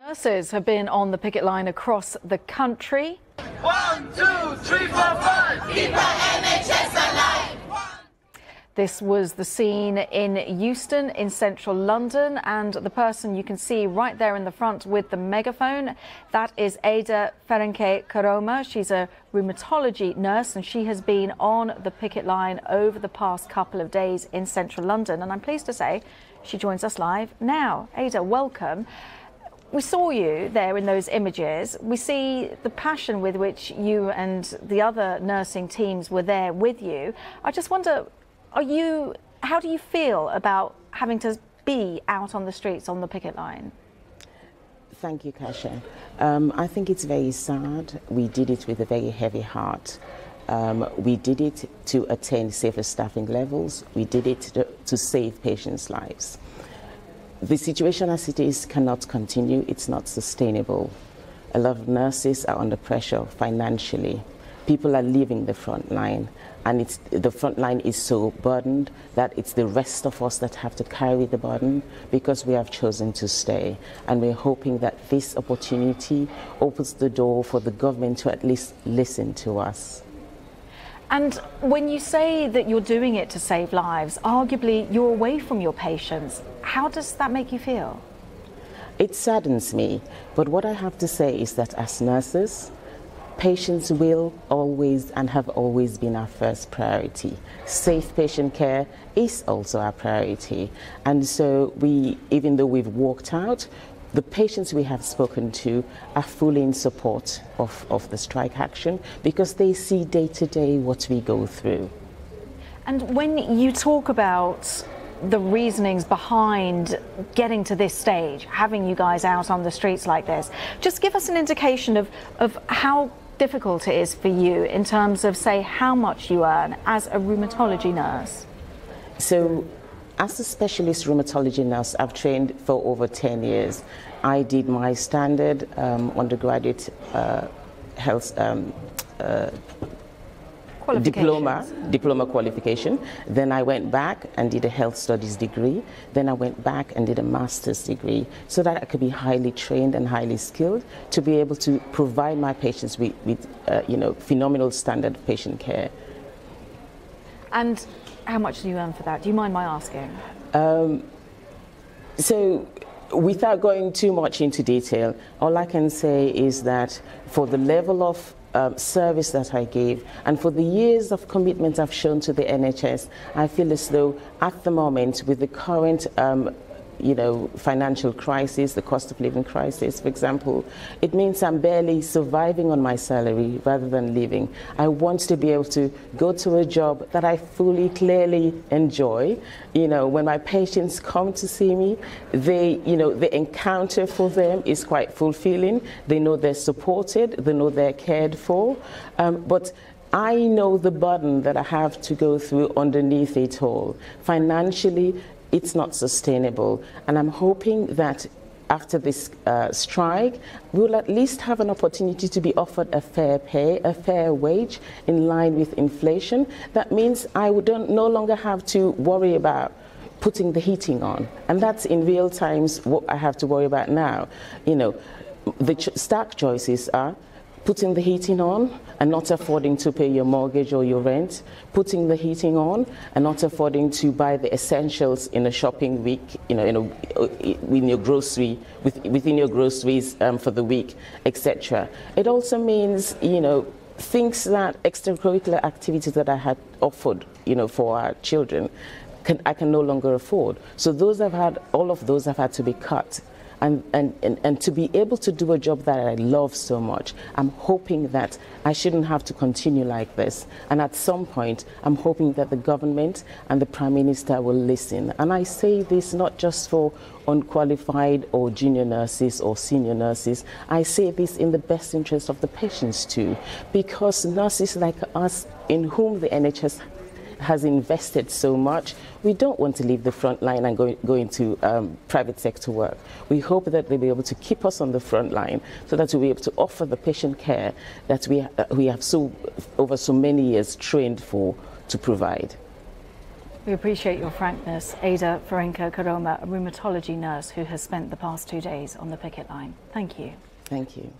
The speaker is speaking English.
Nurses have been on the picket line across the country. 1, 2, 3, 4, 5. Keep our NHS alive. This was the scene in Euston in central London, and the person you can see right there in the front with the megaphone, that is Ada She's a rheumatology nurse, and she has been on the picket line over the past couple of days in central London, and I'm pleased to say she joins us live now. Ada, welcome. We saw you there in those images. We see the passion with which you and the other nursing teams were there with you. I just wonder, how do you feel about having to be out on the streets on the picket line? Thank you, Kasia. I think it's very sad. We did it with a very heavy heart. We did it to attain safer staffing levels. We did it to save patients' lives. The situation as it is cannot continue. It's not sustainable. A lot of nurses are under pressure financially. People are leaving the front line, and the front line is so burdened that it's the rest of us that have to carry the burden because we have chosen to stay. And we're hoping that this opportunity opens the door for the government to at least listen to us. And when you say that you're doing it to save lives, arguably you're away from your patients. How does that make you feel? It saddens me, but what I have to say is that as nurses, patients will always and have always been our first priority. Safe patient care is also our priority. And so even though we've walked out, the patients we have spoken to are fully in support of the strike action because they see day to day what we go through. And when you talk about the reasonings behind getting to this stage, having you guys out on the streets like this, just give us an indication of how difficult it is for you in terms of, say, how much you earn as a rheumatology nurse. So, as a specialist rheumatology nurse, I've trained for over 10 years. I did my standard undergraduate health diploma qualification. Then I went back and did a health studies degree. Then I went back and did a master's degree so that I could be highly trained and highly skilled to be able to provide my patients with phenomenal standard patient care. And how much do you earn for that? Do you mind my asking? So, without going too much into detail, all I can say is that for the level of service that I gave and for the years of commitment I've shown to the NHS, I feel as though at the moment with the current financial crisis, the cost of living crisis, for example, it means I'm barely surviving on my salary rather than living. I want to be able to go to a job that I clearly enjoy. When my patients come to see me, the encounter for them is quite fulfilling. They know they're supported, they know they're cared for, but I know the burden that I have to go through underneath it all. Financially, it's not sustainable, and I'm hoping that after this strike, we'll at least have an opportunity to be offered a fair pay, a fair wage in line with inflation. That means I would no longer have to worry about putting the heating on, and that's in real times what I have to worry about now. The stark choices are putting the heating on and not affording to pay your mortgage or your rent, putting the heating on and not affording to buy the essentials in a shopping week, within your groceries for the week, etc. It also means, things that extracurricular activities that I had offered, for our children, I can no longer afford. So all of those have had to be cut. And to be able to do a job that I love so much, I'm hoping that I shouldn't have to continue like this. And at some point, I'm hoping that the government and the Prime Minister will listen. And I say this not just for unqualified or junior nurses or senior nurses. I say this in the best interest of the patients too, because nurses like us, in whom the NHS has invested so much, we don't want to leave the front line and go into private sector work. We hope that they'll be able to keep us on the front line so that we'll be able to offer the patient care that we have over so many years trained to provide. We appreciate your frankness. Ada Ferenca-Karoma, a rheumatology nurse who has spent the past 2 days on the picket line. Thank you. Thank you.